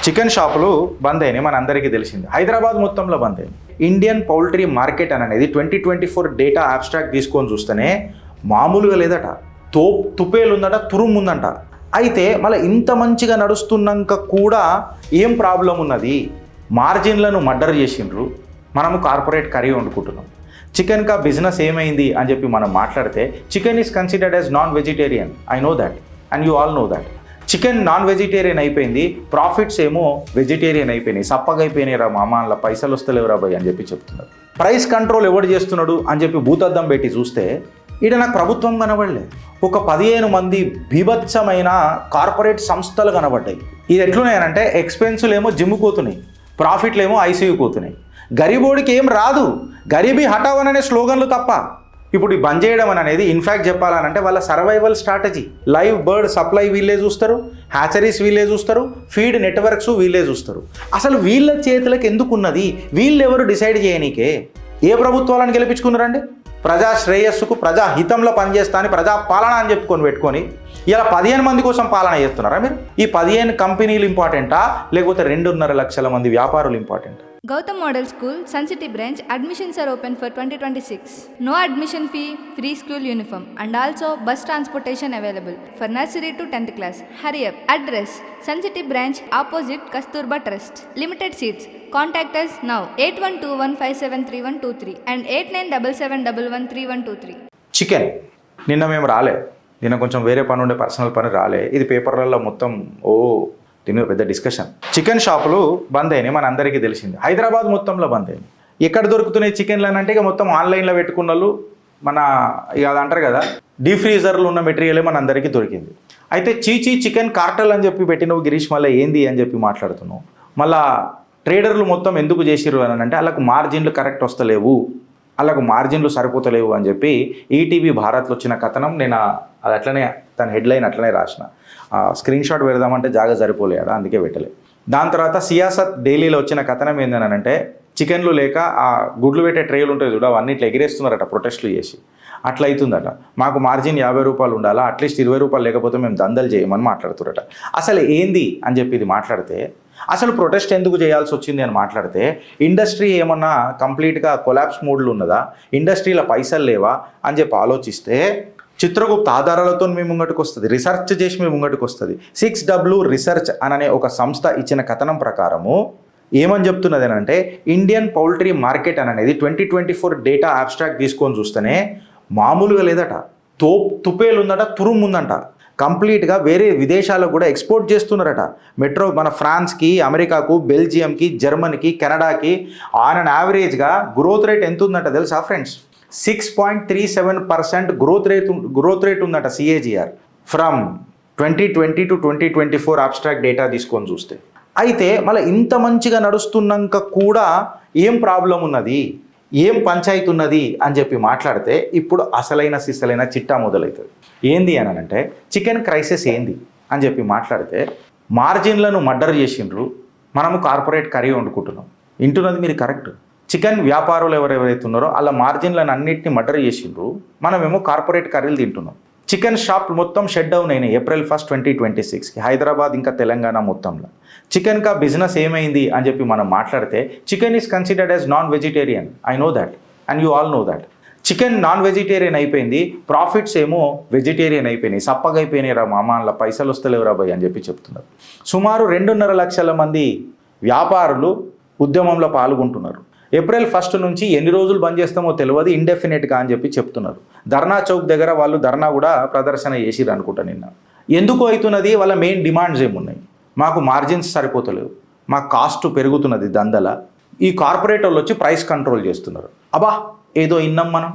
Chicken షాపులు బంద్ అయినాయి, మన అందరికీ తెలిసింది. హైదరాబాద్ మొత్తంలో బంద్ అయింది. ఇండియన్ పౌల్ట్రీ మార్కెట్ అనేది 2024 డేటా అబ్స్ట్రాక్ట్ తీసుకొని చూస్తేనే మామూలుగా లేదట. తుపేలు ఉందట, తురుము ఉందంట. అయితే మళ్ళీ ఇంత మంచిగా నడుస్తున్నాక కూడా ఏం ప్రాబ్లం ఉన్నది? మార్జిన్లను మర్డర్ చేసిండ్రు, మనము కార్పొరేట్ కర్రీ వండుకుంటున్నాం. చికెన్ కా బిజినెస్ ఏమైంది అని చెప్పి మనం మాట్లాడితే chicken is considered as non vegetarian. I know that and you all know that. Chicken non vegetarian అయిపోయింది, ప్రాఫిట్స్ ఏమో వెజిటేరియన్ అయిపోయినాయి. సప్పగా అయిపోయినాయి రా మామ, అలా పైసలు వస్తలేవురా భయ్ అని చెప్పి చెప్తున్నారు. ప్రైస్ కంట్రోల్ ఎవడు చేస్తున్నాడు అని చెప్పి భూతద్దం పెట్టి చూస్తే ఈడ నాకు ప్రభుత్వం కనబడలే. ఒక 15 మంది బీభత్సమైన కార్పొరేట్ సంస్థలు కనబడ్డాయి. ఇది ఎట్లున్నాయనంటే ఎక్స్పెన్సులు ఏమో జిమ్ము పోతున్నాయి, ప్రాఫిట్లు ఏమో ఐసీయూ పోతున్నాయి. గరీబోడికి ఏం రాదు, గరీబీ హటావన్ అనే స్లోగన్లు తప్ప. ఇప్పుడు ఈ బంద్ చేయడం అనేది ఇన్ఫ్యాక్ట్ చెప్పాలనంటే వాళ్ళ survival strategy. Live bird supply వీళ్ళే చూస్తారు, హ్యాచరీస్ వీళ్ళే చూస్తారు, ఫీడ్ నెట్వర్క్స్ వీళ్ళే చూస్తారు. అసలు వీళ్ళ చేతులకు ఎందుకున్నది? వీళ్ళెవరు డిసైడ్ చేయనీకే? ఏ ప్రభుత్వాలను గెలిపించుకున్నారండి? ప్రజా శ్రేయస్సుకు ప్రజా హితంలో పనిచేస్తా అని ప్రజా పాలన అని చెప్పుకొని పెట్టుకొని ఇలా 15 మంది కోసం పాలన చేస్తున్నారా మీరు? ఈ 15 కంపెనీలు ఇంపార్టెంటా లేకపోతే 2.5 లక్షల మంది వ్యాపారులు ఇంపార్టెంటా? Gautam Model School, Sun City branch, admissions are open for 2026. No admission fee, free school uniform and also bus transportation available for nursery to 10th class. Hurry up. Address, Sun City branch opposite Kasturba Trust. Limited seats. Contact us now 8121573123 and 8977113123. Chicken నిన్న మేము రాలే, నిన్న కొంచెం వేరే పని ఉండే, personal పని రాలే. ఇది పేపర్లలో మొత్తం దీని పెద్ద డిస్కషన్. చికెన్ షాపులు బంద్ అయినాయి, మన అందరికీ తెలిసింది. హైదరాబాద్ మొత్తంలో బంద్ అయింది. ఎక్కడ దొరుకుతున్నాయి చికెన్లు అని అంటే ఇక మొత్తం ఆన్లైన్లో పెట్టుకున్న వాళ్ళు మన ఇక అది అంటారు కదా, డీప్ ఫ్రీజర్లు ఉన్న మెటీరియలే మన అందరికీ దొరికింది. అయితే చీచీ చికెన్ కార్టల్ అని చెప్పి పెట్టి నువ్వు గిరీష్ మళ్ళీ ఏంది అని చెప్పి మాట్లాడుతున్నావు. మళ్ళా ట్రేడర్లు మొత్తం ఎందుకు చేసిర్రు అని అంటే వాళ్ళకు మార్జిన్లు కరెక్ట్ వస్తలేవు, వాళ్ళకు మార్జిన్లు సరిపోతలేవు అని చెప్పి ఈటీవీ భారత్లో వచ్చిన కథనం. నేను అది అట్లనే తన హెడ్లైన్ అట్లనే రాసిన, స్క్రీన్ షాట్ పెడదామంటే జాగా సరిపోలేదా, అందుకే పెట్టలే. దాని తర్వాత సియాసత్ డైలీలో వచ్చిన కథనం ఏంటనంటే చికెన్లు లేక ఆ గుడ్లు పెట్టే ట్రేలు ఉంటాయి చూడ, అవన్నీ ఇట్లా ఎగిరేస్తున్నారట ప్రొటెస్టులు చేసి. అట్లా అవుతుందట. మాకు మార్జిన్ 50 రూపాయలు ఉండాలా, అట్లీస్ట్ 20 రూపాయలు లేకపోతే మేము దందలు చేయమని మాట్లాడుతున్నారట. అసలు ఏంది అని చెప్పి ఇది మాట్లాడితే, అసలు ప్రొటెస్ట్ ఎందుకు చేయాల్సి వచ్చింది అని మాట్లాడితే, ఇండస్ట్రీ ఏమన్నా కంప్లీట్గా కొలాప్స్ మోడ్లు ఉన్నదా, ఇండస్ట్రీలో పైసలు లేవా అని చెప్పి ఆలోచిస్తే చిత్రగుప్త ఆధారాలతో మీ ముంగటికి వస్తుంది, రిసర్చ్ చేసి మీ ముంగటికి వస్తుంది. 6W రీసెర్చ్ అనే ఒక సంస్థ ఇచ్చిన కథనం ప్రకారము ఏమని చెప్తున్నది అని అంటే, ఇండియన్ పౌల్ట్రీ మార్కెట్ అనేది 2024 డేటా అబ్స్ట్రాక్ట్ తీసుకొని చూస్తేనే మామూలుగా లేదట. తుపేలు ఉందట, తురుము ఉందంట. కంప్లీట్గా వేరే విదేశాలకు కూడా ఎక్స్పోర్ట్ చేస్తున్నారట. మన ఫ్రాన్స్కి, అమెరికాకు, బెల్జియంకి, జర్మనీకి, కెనడాకి ఆన్ అండ్ యావరేజ్గా గ్రోత్ రేట్ ఎంత ఉందంట తెలుసా ఫ్రెండ్స్? 6.37% గ్రోత్ రేట్ ఉందట CAGR from 2020 to 2024 abstract data తీసుకొని చూస్తే. అయితే మళ్ళీ ఇంత మంచిగా నడుస్తున్నాక కూడా ఏం ప్రాబ్లం ఉన్నది, ఏం పంచాయతీ ఉన్నది అని చెప్పి మాట్లాడితే ఇప్పుడు అసలైన సిసలైన చిట్టా మొదలవుతుంది. ఏంది అని అంటే చికెన్ క్రైసిస్ ఏంది అని చెప్పి మాట్లాడితే మార్జిన్లను మర్డర్ చేసిండ్రు, మనము కార్పొరేట్ కర్రీ వండుకుంటున్నాం. వింటున్నది మీరు కరెక్ట్. చికెన్ వ్యాపారులు ఎవరెవరైతే ఉన్నారో వాళ్ళ మార్జిన్లను అన్నింటినీ మర్డర్ చేసిండ్రు, మనమేమో కార్పొరేట్ కర్రీలు తింటున్నాం. చికెన్ షాప్ మొత్తం షట్ డౌన్ అయినాయి April 1, 2026కి హైదరాబాద్ ఇంకా తెలంగాణ మొత్తంలో. చికెన్ కా బిజినెస్ ఏమైంది అని చెప్పి మనం మాట్లాడితే chicken is considered as non vegetarian. I know that and you all know that. Chicken non vegetarian అయిపోయింది, ప్రాఫిట్స్ ఏమో వెజిటేరియన్ అయిపోయినాయి. సప్పగా అయిపోయినాయి రా మామ, అలా పైసలు వస్తలేవురా భయ్ అని చెప్పి చెప్తున్నారు. సుమారు 2.5 లక్షల మంది వ్యాపారులు ఉద్యమంలో పాల్గొంటున్నారు. April 1 నుంచి ఎన్ని రోజులు బంద్ చేస్తామో తెలియదు, ఇండెఫినెట్గా అని చెప్పి చెప్తున్నారు. ధర్నా చౌక్ దగ్గర వాళ్ళు ధర్నా కూడా ప్రదర్శన చేసిరు అనుకుంటా నిన్న. ఎందుకు అవుతున్నది? వాళ్ళ మెయిన్ డిమాండ్స్ ఏమున్నాయి? మాకు మార్జిన్స్ సరిపోతలేవు, మా కాస్ట్ పెరుగుతున్నది దందల, ఈ కార్పొరేట్ వాళ్ళు వచ్చి ప్రైస్ కంట్రోల్ చేస్తున్నారు. అబ్బా ఏదో ఇన్నాం మనం.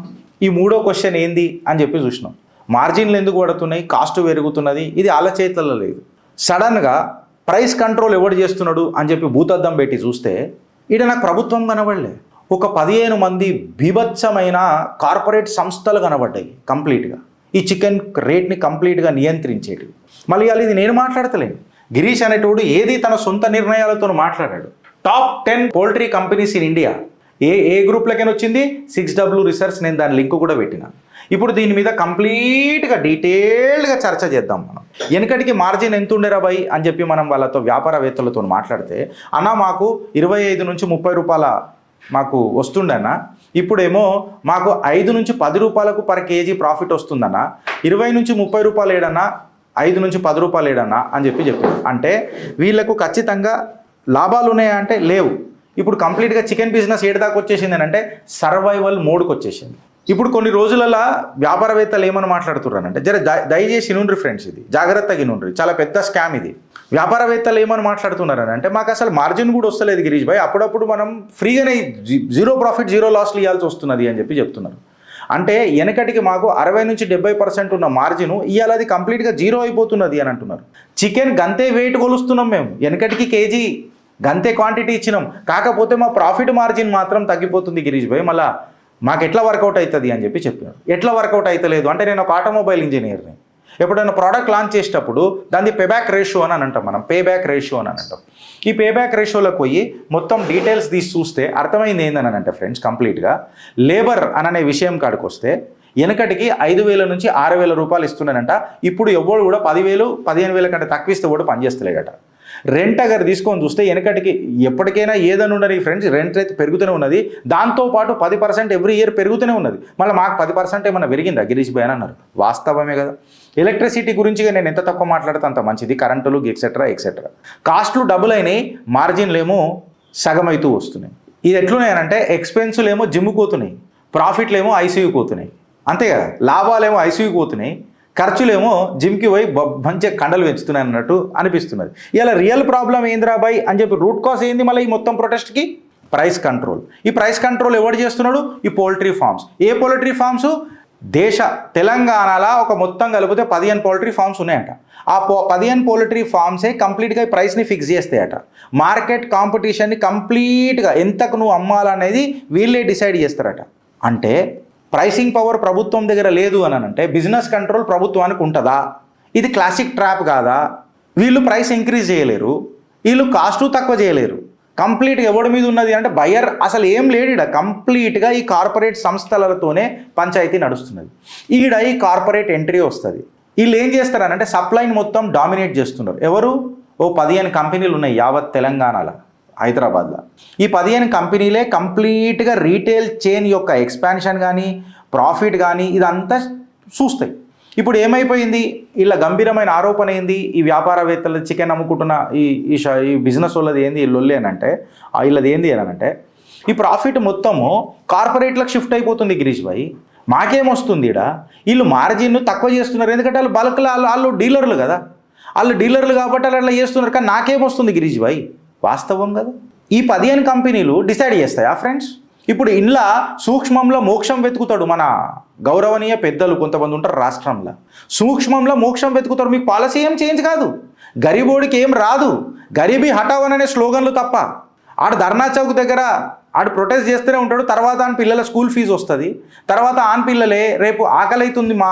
ఈ మూడో క్వశ్చన్ ఏంది అని చెప్పి చూసినాం. మార్జిన్లు ఎందుకు పడుతున్నాయి, కాస్ట్ పెరుగుతున్నది, ఇది వాళ్ళ చేతుల్లో లేదు. సడన్గా ప్రైస్ కంట్రోల్ ఎవడు చేస్తున్నాడు అని చెప్పి భూతద్దం పెట్టి చూస్తే ఈడ నాకు ప్రభుత్వం కనబడలే. ఒక 15 మంది బీభత్సమైన కార్పొరేట్ సంస్థలు కనబడ్డాయి కంప్లీట్గా ఈ చికెన్ రేట్ని కంప్లీట్గా నియంత్రించేటివి. మళ్ళీ ఇది నేను మాట్లాడతలేను, గిరీష్ అనేటోడు ఏది తన సొంత నిర్ణయాలతో మాట్లాడాడు. Top 10 poultry companies in India ఏ గ్రూప్లకైనా వచ్చింది 6W రీసెర్చ్, నేను దాని లింక్ కూడా పెట్టిన. ఇప్పుడు దీని మీద కంప్లీట్గా డీటెయిల్డ్గా చర్చ చేద్దాం మనం. వెనకటికి మార్జిన్ ఎంత ఉండేరా బాయ్ అని చెప్పి మనం వాళ్ళతో వ్యాపారవేత్తలతో మాట్లాడితే, అన్న మాకు 25 నుంచి 30 రూపాయల మాకు వస్తుండన్న, ఇప్పుడేమో మాకు 5 నుంచి 10 రూపాయలకు పర్ కేజీ ప్రాఫిట్ వస్తుందన్న, 20 నుంచి 30 రూపాయలు ఏడన్నా, 5 నుంచి 10 రూపాయలు ఏడన్నా అని చెప్పారు. అంటే వీళ్ళకు ఖచ్చితంగా లాభాలు ఉన్నాయా అంటే లేవు. ఇప్పుడు కంప్లీట్గా చికెన్ బిజినెస్ ఏడు దాకా వచ్చేసింది అని అంటే సర్వైవల్ మోడ్కి వచ్చేసింది. ఇప్పుడు కొన్ని రోజులలో వ్యాపారవేత్తలు ఏమని మాట్లాడుతున్నారంటే, దయచేసి ఇనుండ్రి ఫ్రెండ్స్, ఇది జాగ్రత్తగా ఇనుండ్రి, చాలా పెద్ద స్కామ్ ఇది. వ్యాపారవేత్తలు ఏమని మాట్లాడుతున్నారని అంటే, మాకు అసలు మార్జిన్ కూడా వస్తలేదు గిరీష్ భాయ్, అప్పుడప్పుడు మనం ఫ్రీగానే 0 ప్రాఫిట్ 0 లాస్లు ఇవ్వాల్సి వస్తున్నది అని చెప్పి చెప్తున్నారు. అంటే వెనకటికి మాకు 60 నుంచి 70% ఉన్న మార్జిన్ ఇవాళ అది కంప్లీట్గా 0 అయిపోతున్నది అని అంటున్నారు. చికెన్ గంతే వెయిట్ కొలుస్తున్నాం మేము, వెనకటికి కేజీ గంతే క్వాంటిటీ ఇచ్చినాం, కాకపోతే మా ప్రాఫిట్ మార్జిన్ మాత్రం తగ్గిపోతుంది గిరీష్ భాయ్, మళ్ళీ మాకు ఎట్లా వర్కౌట్ అవుతుంది అని చెప్పి చెప్పారు. ఎట్లా వర్కౌట్ అవుతలేదు అంటే, నేను ఒక ఆటోమొబైల్ ఇంజనీర్ని, ఎప్పుడైనా ప్రోడక్ట్ లాంచ్ చేసేటప్పుడు దాన్ని పేబ్యాక్ రేషియో అని అంటాం మనం, పేబ్యాక్ రేషియో అని అంటాం. ఈ పేబ్యాక్ రేషియోలోకి పోయి మొత్తం డీటెయిల్స్ తీసి చూస్తే అర్థమైంది ఏందని అంటే ఫ్రెండ్స్, కంప్లీట్గా లేబర్ అనే విషయం కాడికి వస్తే వెనకటికి 5,000 నుంచి 6,000 రూపాయలు ఇస్తున్నానంట, ఇప్పుడు ఎవడు కూడా 10,000 15,000 కంటే తక్కువ ఇస్తే కూడా పనిచేస్తలేడట. రెంట్ అగర్ తీసుకొని చూస్తే వెనకటికి ఎప్పటికైనా ఏదైనా ఉన్నది ఫ్రెండ్స్, రెంట్ అయితే పెరుగుతూనే ఉన్నది, దాంతోపాటు 10% ఎవ్రీ ఇయర్ పెరుగుతూనే ఉన్నది. మళ్ళీ మాకు 10% ఏమన్నా పెరిగిందా గిరీష్ భాయ్ అని అన్నారు. వాస్తవమే కదా. ఎలక్ట్రిసిటీ గురించి నేను ఎంత తక్కువ మాట్లాడితే అంత మంచిది, కరెంటులు ఎక్సెట్రా ఎక్సెట్రా. కాస్ట్లు డబుల్ అయినాయి, మార్జిన్లు ఏమో సగం అవుతూ వస్తున్నాయి. ఇది ఎట్లున్నాయనంటే, ఎక్స్పెన్సులు ఏమో జిమ్కి పోతున్నాయి, ప్రాఫిట్లు ఏమో ఐసీయూకి పోతున్నాయి, అంతే కదా. లాభాలేమో ఐసీయూకి పోతున్నాయి, ఖర్చులేమో జిమ్కి పోయి మంచిగా కండలు పెంచుతున్నాయి అన్నట్టు అనిపిస్తున్నది. ఇలా రియల్ ప్రాబ్లం ఏందిరా బాయ్ అని చెప్పి రూట్ కాజ్ ఏంది మళ్ళీ ఈ మొత్తం ప్రొటెస్ట్కి? Price control. ఈ ప్రైస్ కంట్రోల్ ఎవరు చేస్తున్నాడు? ఈ పౌల్ట్రీ ఫార్మ్స్. ఏ పౌల్ట్రీ ఫార్మ్స్? తెలంగాణలో ఒక మొత్తం కలిపితే 15 పౌల్ట్రీ ఫార్మ్స్ ఉన్నాయంట. ఆ 15 పౌల్ట్రీ ఫార్మ్సే కంప్లీట్గా ఈ ప్రైస్ని ఫిక్స్ చేస్తాయట. మార్కెట్ కాంపిటీషన్ని కంప్లీట్గా ఎంతకు నువ్వు అమ్మాలనేది వీళ్ళే డిసైడ్ చేస్తారట. అంటే ప్రైసింగ్ పవర్ ప్రభుత్వం దగ్గర లేదు అని అంటే బిజినెస్ కంట్రోల్ ప్రభుత్వానికి ఉంటుందా? ఇది క్లాసిక్ ట్రాప్ కాదా? వీళ్ళు ప్రైస్ ఇంక్రీజ్ చేయలేరు, వీళ్ళు కాస్టు తక్కువ చేయలేరు. కంప్లీట్గా ఎవడి మీద ఉన్నది అంటే బయర్ అసలు ఏం లేడు ఈడ. కంప్లీట్గా ఈ కార్పొరేట్ సంస్థలతోనే పంచాయతీ నడుస్తున్నది. ఈడ ఈ కార్పొరేట్ ఎంట్రీ వస్తుంది. వీళ్ళు ఏం చేస్తారనంటే సప్లైని మొత్తం డామినేట్ చేస్తున్నారు. ఎవరు? ఓ 15 కంపెనీలు ఉన్నాయి యావత్ తెలంగాణలో, హైదరాబాద్లో. ఈ 15 కంపెనీలే కంప్లీట్గా రీటైల్ చైన్ యొక్క ఎక్స్పాన్షన్ కానీ ప్రాఫిట్ కానీ ఇదంతా చూస్తాయి. ఇప్పుడు ఏమైపోయింది? ఇలా గంభీరమైన ఆరోపణ ఏంది? ఈ వ్యాపారవేత్తలు చికెన్ అమ్ముకుంటున్న ఈ బిజినెస్ వాళ్ళది ఏంది ఈ లొల్లి అని అంటే, వీళ్ళది ఏంది అని అంటే, ఈ ప్రాఫిట్ మొత్తము కార్పొరేట్లకు షిఫ్ట్ అయిపోతుంది గిరీష్ భాయ్. మాకేమొస్తుంది ఈడ? వీళ్ళు మార్జిన్ తక్కువ చేస్తున్నారు, ఎందుకంటే వాళ్ళు బల్క్లో వాళ్ళు డీలర్లు కదా, వాళ్ళు డీలర్లు కాబట్టి వాళ్ళు అట్లా చేస్తున్నారు. కానీ నాకేమొస్తుంది గిరీష్ భాయ్? వాస్తవం కదా. ఈ 15 కంపెనీలు డిసైడ్ చేస్తాయా ఫ్రెండ్స్? ఇప్పుడు ఇంట్లో సూక్ష్మంలో మోక్షం వెతుకుతాడు మన గౌరవనీయ పెద్దలు కొంతమంది ఉంటారు రాష్ట్రంలో. సూక్ష్మంలో మోక్షం వెతుకుతారు. మీకు పాలసీ ఏం చేంజ్ కాదు, గరీబోడికి ఏం రాదు, గరీబీ హటావన్ అనే స్లోగన్లు తప్ప. ఆడు ధర్నా చౌక్ దగ్గర ఆడు ప్రొటెస్ట్ చేస్తూనే ఉంటాడు. తర్వాత ఆన్ పిల్లల స్కూల్ ఫీజు వస్తుంది, తర్వాత ఆన్ పిల్లలే రేపు ఆకలి అవుతుంది మా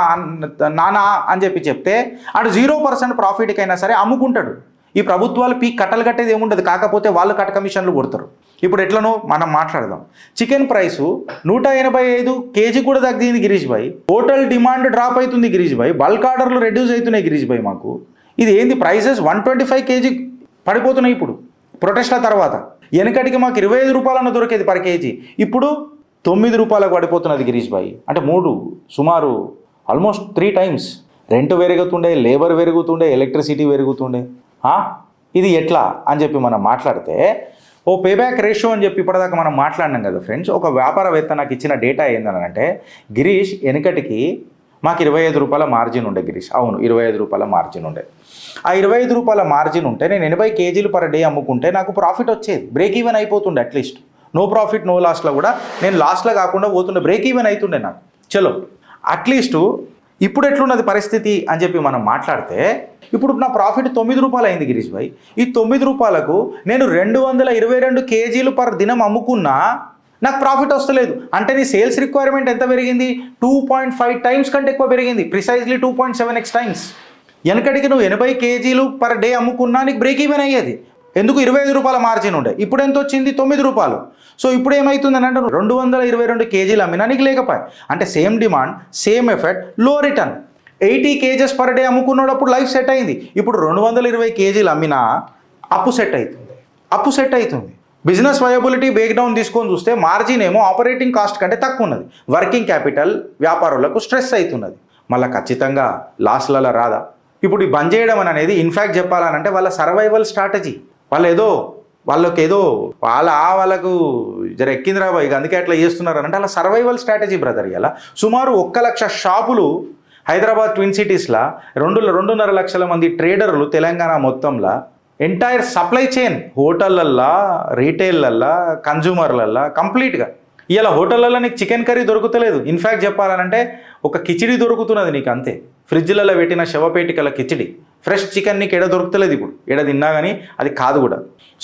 నాన్న అని చెప్పి చెప్తే ఆడు 0% ప్రాఫిట్కైనా సరే అమ్ముకుంటాడు. ఈ ప్రభుత్వాలు పీక్ కట్టలు కట్టేది ఏముండదు, కాకపోతే వాళ్ళు కట్ట కమిషన్లు కొడతారు. ఇప్పుడు ఎట్లనో మనం మాట్లాడదాం. చికెన్ ప్రైసు 185 కేజీ కూడా తగ్గింది గిరీష్ భాయ్. టోటల్ డిమాండ్ డ్రాప్ అవుతుంది గిరీష్ భాయ్. బల్క్ ఆర్డర్లు రెడ్యూస్ అవుతున్నాయి గిరీష్ భాయ్. మాకు ఇది ఏంది? ప్రైసెస్ 125 కేజీ పడిపోతున్నాయి ఇప్పుడు ప్రొటెస్ట్ల తర్వాత. వెనకటికి మాకు 25 రూపాయలన్న దొరికేది పర్ కేజీ, ఇప్పుడు 9 రూపాయలకు పడిపోతున్నది గిరీష్ భాయ్. అంటే సుమారు ఆల్మోస్ట్ 3 టైమ్స్. రెంట్ పెరుగుతుండే, లేబర్ పెరుగుతుండే, ఎలక్ట్రిసిటీ పెరుగుతుండే. ఇది ఎట్లా అని చెప్పి మనం మాట్లాడితే, ఓ పేబ్యాక్ రేషియో అని చెప్పి ఇప్పటిదాకా మనం మాట్లాడినాం కదా ఫ్రెండ్స్. ఒక వ్యాపారవేత్త నాకు ఇచ్చిన డేటా ఏందని అంటే, గిరీష్ వెనకటికి మాకు 25 రూపాయల మార్జిన్ ఉండే గిరీష్. అవును, 25 రూపాయల మార్జిన్ ఉండే. ఆ 25 రూపాయల మార్జిన్ ఉంటే నేను 80 కేజీలు పర్ డే అమ్ముకుంటే నాకు ప్రాఫిట్ వచ్చేది, బ్రేక్ ఈవెన్ అయిపోతుండే. అట్లీస్ట్ నో ప్రాఫిట్ నో లాస్లో కూడా నేను లాస్ట్లో కాకుండా పోతుండే, బ్రేక్ ఈవెన్ అవుతుండే నాకు. చలో అట్లీస్ట్ ఇప్పుడు ఎట్లున్నది పరిస్థితి అని చెప్పి మనం మాట్లాడితే, ఇప్పుడు నా ప్రాఫిట్ 9 రూపాయలు అయింది గిరీష్ భాయ్. ఈ 9 రూపాయలకు నేను 222 కేజీలు పర్ దినం అమ్ముకున్నా నాకు ప్రాఫిట్ వస్తలేదు. అంటే నీ సేల్స్ రిక్వైర్మెంట్ ఎంత పెరిగింది? 2.5 టైమ్స్ కంటే ఎక్కువ పెరిగింది, ప్రిసైజ్లీ 2.7x టైమ్స్. వెనకడికి నువ్వు 80 కేజీలు పర్ డే అమ్ముకున్నా నీకు బ్రేక్ ఈవెన్ అయ్యేది. ఎందుకు 25 రూపాయల మార్జిన్ ఉండే, ఇప్పుడు ఎంత వచ్చింది 9 రూపాయలు. సో ఇప్పుడు ఏమవుతుంది అని అంటే 222 కేజీలు అమ్మినా నీకు లేకపోయి, అంటే same demand same effect low return. 80 cages per day అమ్ముకున్నప్పుడు లైఫ్ సెట్ అయింది. ఇప్పుడు 220 కేజీలు అమ్మినా అప్పు సెట్ అవుతుంది. బిజినెస్ వయబిలిటీ బ్రేక్డౌన్ తీసుకొని చూస్తే మార్జిన్ ఏమో ఆపరేటింగ్ కాస్ట్ కంటే తక్కువ ఉన్నది. వర్కింగ్ క్యాపిటల్ వ్యాపారులకు స్ట్రెస్ అవుతున్నది. మళ్ళీ ఖచ్చితంగా లాస్లలో రాదా? ఇప్పుడు ఈ బంద్ చేయడం అనేది ఇన్ఫ్యాక్ట్ చెప్పాలనంటే వాళ్ళ సర్వైవల్ స్ట్రాటజీ. వాళ్ళకు జర ఎక్కింది రాబోయ్, అందుకే అట్లా చేస్తున్నారు అంటే అలా సర్వైవల్ స్ట్రాటజీ బ్రదర్. ఇలా సుమారు 1 లక్ష షాపులు హైదరాబాద్ ట్విన్ సిటీస్లో 2.5 లక్షల మంది ట్రేడర్లు తెలంగాణ మొత్తంలో ఎంటైర్ సప్లై చైన్ హోటళ్ళల్లో, రీటైల్లల్లో, కన్జ్యూమర్లల్లో కంప్లీట్గా. ఇలా హోటళ్ళల్లో నీకు చికెన్ కర్రీ దొరుకుతలేదు. ఇన్ఫ్యాక్ట్ చెప్పాలనంటే ఒక కిచిడి దొరుకుతున్నది నీకు అంతే. ఫ్రిడ్జ్లలో పెట్టిన శవపేటికల కిచిడి, ఫ్రెష్ చికెన్ నీకు ఎడ దొరుకుతలేదు. ఇప్పుడు ఎడ తిన్నా కానీ అది కాదు కూడా.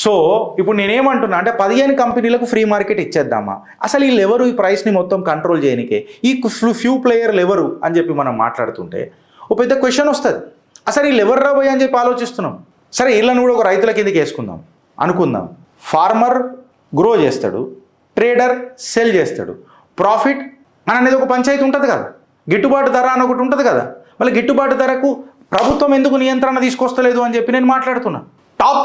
సో ఇప్పుడు నేనేమంటున్నా అంటే 15 కంపెనీలకు ఫ్రీ మార్కెట్ ఇచ్చేద్దామా? అసలు వీళ్ళు ఎవరు ఈ ప్రైస్ని మొత్తం కంట్రోల్ చేయనికే? ఈ ఫ్యూ ప్లేయర్లు ఎవరు అని చెప్పి మనం మాట్లాడుతుంటే ఒక పెద్ద క్వశ్చన్ వస్తుంది. అసలు వీళ్ళు ఎవరు రాబోయే అని చెప్పి ఆలోచిస్తున్నాం. సరే వీళ్ళని కూడా ఒక రైతుల కిందకి వేసుకుందాం అనుకుందాం. ఫార్మర్ గ్రో చేస్తాడు, ట్రేడర్ సెల్ చేస్తాడు, ప్రాఫిట్ అనేది ఒక పంచాయతీ ఉంటుంది కదా, గిట్టుబాటు ధర అని ఒకటి ఉంటుంది కదా. మళ్ళీ గిట్టుబాటు ధరకు ప్రభుత్వం ఎందుకు నియంత్రణ తీసుకొస్తలేదు అని చెప్పి నేను మాట్లాడుతున్నా. టాప్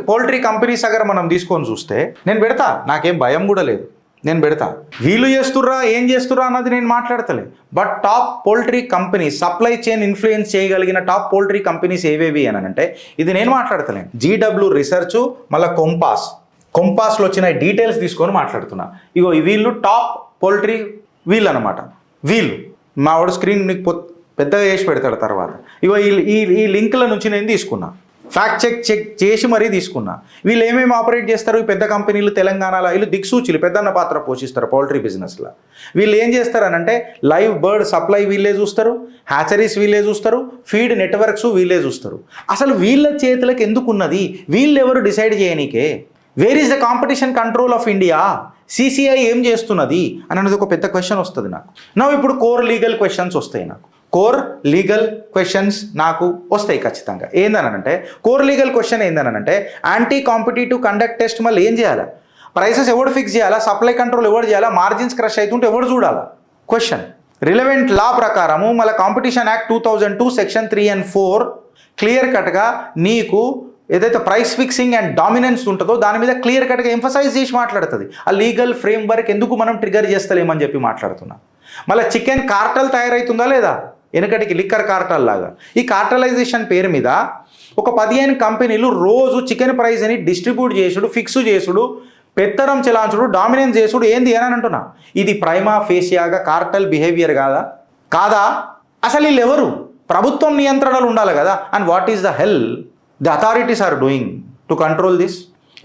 పౌల్ట్రీ కంపెనీస్ దగ్గర మనం తీసుకొని చూస్తే నేను పెడతా, నాకేం భయం కూడా లేదు, నేను పెడతా. వీళ్ళు చేస్తుర్రా ఏం చేస్తుర్రా అన్నది నేను మాట్లాడతలే. But top poultry companies, supply chain influence చేయగలిగిన టాప్ పౌల్ట్రీ కంపెనీస్ ఏవేవి అని అంటే ఇది నేను మాట్లాడతలేను. జీడబ్ల్యూ రీసెర్చ్, మళ్ళీ కొంపాస్లో వచ్చిన డీటెయిల్స్ తీసుకొని మాట్లాడుతున్నా. ఇగో వీళ్ళు టాప్ పౌల్ట్రీ వీళ్ళు అనమాట. వీళ్ళు మా వాడు స్క్రీన్ నీకు పెద్దగా చేసి పెడతాడు తర్వాత. ఇగో ఈ లింక్ల నుంచి నేను తీసుకున్నా, ఫ్యాక్ట్ చెక్ చేసి మరీ తీసుకున్నా. వీళ్ళు ఏమేమి ఆపరేట్ చేస్తారు ఈ పెద్ద కంపెనీలు తెలంగాణలో? వీళ్ళు దిక్సూచిలు పెద్దన్న పాత్ర పోషిస్తారు పౌల్ట్రీ బిజినెస్లో. వీళ్ళు ఏం చేస్తారనంటే లైవ్ బర్డ్ సప్లై వీళ్ళే చూస్తారు, హ్యాచరీస్ వీళ్ళే చూస్తారు, ఫీడ్ నెట్వర్క్స్ వీళ్ళే చూస్తారు. అసలు వీళ్ళ చేతులకు ఎందుకున్నది? వీళ్ళెవరు డిసైడ్ చేయనీకే? Where is the competition control of India? CCI ఏం చేస్తున్నది అని అనేది ఒక పెద్ద క్వశ్చన్ వస్తుంది నాకు. ఇప్పుడు కోర్ లీగల్ క్వశ్చన్స్ వస్తాయి నాకు వస్తాయి ఖచ్చితంగా. ఏందనంటే కోర్ లీగల్ క్వశ్చన్ ఏందనంటే యాంటీ కాంపిటీటివ్ కండక్ట్ టెస్ట్ మళ్ళీ ఏం చేయాలా? ప్రైసెస్ ఎవడు ఫిక్స్ చేయాలా? సప్లై కంట్రోల్ ఎవరు చేయాలా? మార్జిన్స్ క్రష్ అవుతుంటే ఎవరు చూడాలా? క్వశ్చన్. రిలవెంట్ లా ప్రకారము మళ్ళీ competition act 2002 section 3 and 4 clear కట్గా నీకు ఏదైతే ప్రైస్ ఫిక్సింగ్ అండ్ డామినెన్స్ ఉంటుందో దాని మీద క్లియర్ కట్గా ఎంఫసైజ్ చేసి మాట్లాడుతుంది. ఆ లీగల్ ఫ్రేమ్ వర్క్ ఎందుకు మనం ట్రిగర్ చేస్తలేమని చెప్పి మాట్లాడుతున్నా. మళ్ళీ చికెన్ కార్టల్ తయారవుతుందా లేదా? వెనకటికి లిక్కర్ కార్టల్ లాగా ఈ కార్టలైజేషన్ పేరు మీద ఒక 15 కంపెనీలు రోజు చికెన్ ప్రైస్ని డిస్ట్రిబ్యూట్ చేసుడు, ఫిక్స్ చేసుడు, పెత్తనం చెలాంచుడు, డామినెన్స్ చేసుడు ఏంది అని అంటున్నా. ఇది ప్రైమా ఫేసియాగా కార్టల్ బిహేవియర్ కాదా? అసలు వీళ్ళు ఎవరు? ప్రభుత్వం నియంత్రణలు ఉండాలి కదా. And what is the hell the authorities are doing to control this?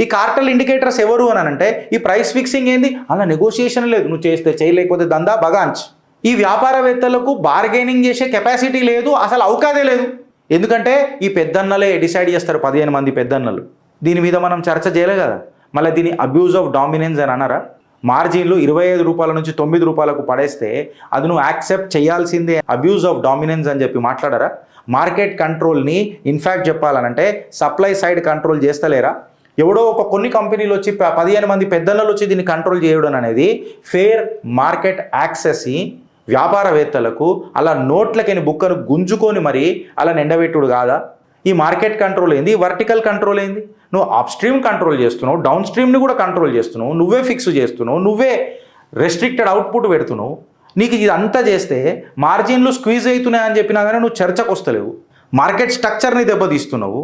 ఈ కార్టల్ ఇండికేటర్స్ ఎవరు అని అంటే ఈ ప్రైస్ ఫిక్సింగ్ ఏంది? అలా నెగోషియేషన్ లేదు, నువ్వు చేస్తే చేయలేకపోతే దందా బగాంచ్. ఈ వ్యాపారవేత్తలకు బార్గెనింగ్ చేసే కెపాసిటీ లేదు, అసలు అవకాదే లేదు. ఎందుకంటే ఈ పెద్దన్నలే డిసైడ్ చేస్తారు, 15 మంది పెద్దన్నలు. దీని మీద మనం చర్చ చేయలే కదా. మళ్ళీ దీన్ని అబ్యూజ్ ఆఫ్ డామినెన్స్ అని అన్నారా? మార్జిన్లు 25 రూపాయల నుంచి 9 రూపాయలకు పడేస్తే అది నువ్వు యాక్సెప్ట్ చేయాల్సిందే అబ్యూజ్ ఆఫ్ డామినెన్స్ అని చెప్పి మాట్లాడరా? మార్కెట్ కంట్రోల్ని ఇన్ఫ్యాక్ట్ చెప్పాలనంటే సప్లై సైడ్ కంట్రోల్ చేస్తలేరా? ఎవడో కొన్ని కంపెనీలు వచ్చి 15 మంది పెద్దన్నలు వచ్చి దీన్ని కంట్రోల్ చేయడం అనేది ఫెయిర్ మార్కెట్ యాక్సెస్ని వ్యాపారవేత్తలకు అలా నోట్లకని బుక్కను గుంజుకొని మరి అలా నిండబెట్టుడు కాదా? ఈ మార్కెట్ కంట్రోల్ ఏంది? వర్టికల్ కంట్రోల్ ఏంది? నువ్వు అప్ స్ట్రీమ్ కంట్రోల్ చేస్తున్నావు, డౌన్ స్ట్రీమ్ని కూడా కంట్రోల్ చేస్తున్నావు, నువ్వే ఫిక్స్ చేస్తున్నావు, నువ్వే రెస్ట్రిక్టెడ్ అవుట్పుట్ పెడుతున్నావు. నీకు ఇదంతా చేస్తే మార్జిన్లు స్క్వీజ్ అవుతున్నాయని చెప్పినా కానీ నువ్వు చర్చకు వస్తలేవు. మార్కెట్ స్ట్రక్చర్ని దెబ్బతీస్తున్నావు,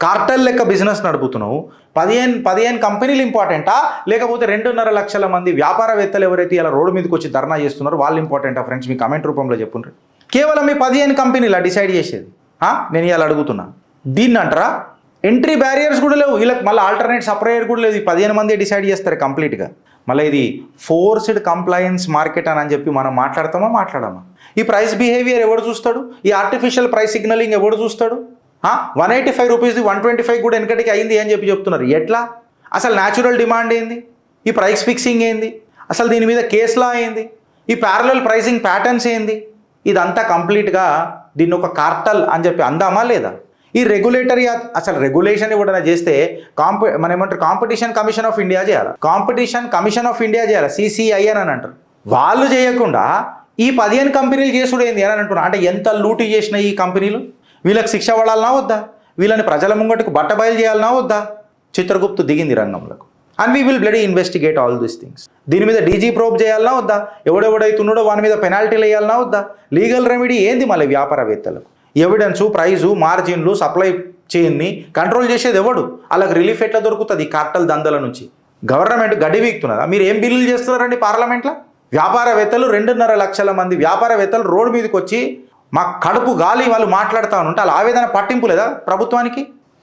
కార్టల్ లెక్క బిజినెస్ నడుపుతున్నావు. 15 కంపెనీలు ఇంపార్టెంటా లేకపోతే 2.5 లక్షల మంది వ్యాపారవేత్తలు ఎవరైతే ఇలా రోడ్డు మీదకి వచ్చి ధర్నా చేస్తున్నారో వాళ్ళు ఇంపార్టెంటా? ఫ్రెండ్స్ మీ కమెంట్ రూపంలో చెప్పుండ్రి. కేవలం మీ 15 కంపెనీలా డిసైడ్ చేసేది? నేను ఇలా అడుగుతున్నా. దీన్ని అంటారా? ఎంట్రీ బ్యారియర్స్ కూడా లేవు వీళ్ళకి, మళ్ళీ ఆల్టర్నేట్ సప్లయర్ కూడా లేదు. ఈ 15 మంది డిసైడ్ చేస్తారు కంప్లీట్గా. మళ్ళీ ఇది ఫోర్స్డ్ కంప్లయన్స్ మార్కెట్ అని చెప్పి మనం మాట్లాడమా? ఈ ప్రైస్ బిహేవియర్ ఎవడు చూస్తాడు? ఈ ఆర్టిఫిషియల్ ప్రైస్ సిగ్నలింగ్ ఎవడు చూస్తాడు? 185 రూపీస్ది 125 కూడా వెనకటికి అయింది అని చెప్పి చెప్తున్నారు. ఎట్లా? అసలు న్యాచురల్ డిమాండ్ ఏంది? ఈ ప్రైస్ ఫిక్సింగ్ ఏంది? అసలు దీని మీద కేస్ లా ఏంది? ఈ ప్యారలల్ ప్రైసింగ్ ప్యాటర్న్స్ ఏంది? ఇదంతా కంప్లీట్గా దీన్ని ఒక కార్టల్ అని చెప్పి అందామా లేదా? ఈ రెగ్యులేటరీ అసలు రెగ్యులేషన్ ఇవ్వడం చేస్తే మనం ఏమంటారు కాంపిటీషన్ కమిషన్ ఆఫ్ ఇండియా చేయాలి, కాంపిటీషన్ కమిషన్ ఆఫ్ ఇండియా చేయాలి, CCI అని అంటారు. వాళ్ళు చేయకుండా ఈ 15 కంపెనీలు చేసుడు ఏంది అని అంటున్నా. అంటే ఎంత లూటీ చేసిన ఈ కంపెనీలు, వీళ్ళకి శిక్ష పడాలనా వద్దా, వీళ్ళని ప్రజల ముంగటికి బట్టబయలు చేయాలనా వద్దా? చిత్రగుప్తు దిగింది రంగంలోకి. And we will bloody investigate all these things. దీని మీద డీజీ ప్రోబ్ చేయాలనా వద్దా, ఎవడెవడైతున్నాడో వాని మీద పెనాల్టీలు వేయాలనా వద్దా, లీగల్ రెమెడీ ఏంది మళ్ళీ వ్యాపారవేత్తలకు? ఎవిడెన్సు, ప్రైజు, మార్జిన్లు, సప్లై చైన్ని కంట్రోల్ చేసేది ఎవడు? వాళ్ళకి రిలీఫ్ ఎట్లా దొరుకుతుంది ఈ కార్టల్ దందల నుంచి? గవర్నమెంట్ గడి వీక్తున్నదా? మీరు ఏం బిల్లులు చేస్తున్నారండి పార్లమెంట్లో? వ్యాపారవేత్తలు 2.5 లక్షల మంది వ్యాపారవేత్తలు రోడ్డు మీదకి వచ్చి మా కడుపు గాలి వాళ్ళు మాట్లాడుతూ ఉంటే వాళ్ళ ఆవేదన పట్టింపు లేదా ప్రభుత్వానికి?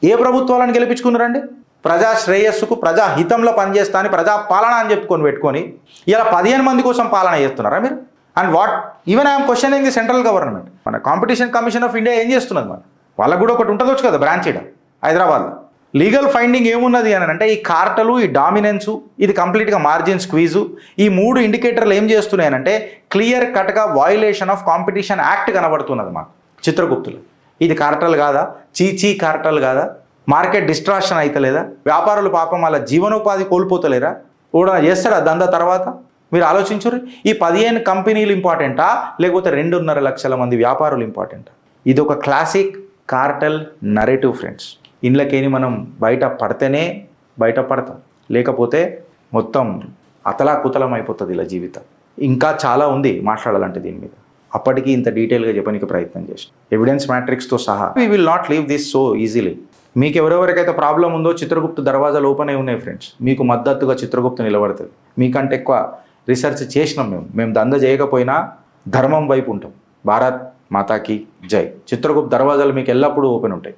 ఏ ప్రభుత్వాలను గెలిపించుకున్నారండి? ప్రజా శ్రేయస్సుకు ప్రజా హితంలో పనిచేస్తా అని ప్రజా పాలన అని పెట్టుకొని ఇలా 15 మంది కోసం పాలన చేస్తున్నారా మీరు? And even I'm questioning the central government. మన కాంపిటీషన్ కమిషన్ ఆఫ్ ఇండియా ఏం చేస్తున్నది? మన వాళ్ళకు కూడా ఒకటి ఉంటుందొచ్చు కదా బ్రాంచ్ ఇక్కడ హైదరాబాద్లో. లీగల్ ఫైండింగ్ ఏమున్నది అని అంటే ఈ కార్టలు, ఈ డామినెన్సు, ఇది కంప్లీట్గా మార్జిన్ స్క్వీజు, ఈ 3 ఇండికేటర్లు ఏం చేస్తున్నాయనంటే క్లియర్ కట్గా వయలేషన్ ఆఫ్ కాంపిటీషన్ యాక్ట్ కనబడుతున్నది మాకు చిత్రగుప్తులు. ఇది కార్టల్ కాదా? చీచీ కార్టల్ కాదా? మార్కెట్ డిస్ట్రాక్షన్ అవుతలేదా? వ్యాపారులు పాపం వాళ్ళ జీవనోపాధి కోల్పోతలేరా? కూడా చేస్తాడా దందా తర్వాత? మీరు ఆలోచించరు. ఈ 15 కంపెనీలు ఇంపార్టెంటా లేకపోతే 2.5 లక్షల మంది వ్యాపారులు ఇంపార్టెంటా? ఇది ఒక క్లాసిక్ కార్టల్ నరేటివ్ ఫ్రెండ్స్. ఇండ్లకేని మనం బయట పడితేనే బయట పడతాం, లేకపోతే మొత్తం అతలాకుతలం అయిపోతుంది ఇలా జీవితం. ఇంకా చాలా ఉంది మాట్లాడాలంటే దీని మీద. అప్పటికి ఇంత డీటెయిల్గా చెప్పడానికి ప్రయత్నం చేసి ఎవిడెన్స్ మ్యాట్రిక్స్తో సహా we will not leave this so easily. మీకు ఎవరెవరికైతే ప్రాబ్లం ఉందో చిత్రగుప్తు దర్వాజాలు ఓపెన్ అయి ఉన్నాయి ఫ్రెండ్స్. మీకు మద్దతుగా చిత్రగుప్తు నిలబడుతుంది. మీకంటే ఎక్కువ రీసెర్చ్ చేసినాం మేము దంద చేయకపోయినా ధర్మం వైపు ఉంటాం. భారత్ మాతాకి జై. చిత్రగుప్తు దర్వాజాలు మీకు ఎల్లప్పుడూ ఓపెన్ ఉంటాయి.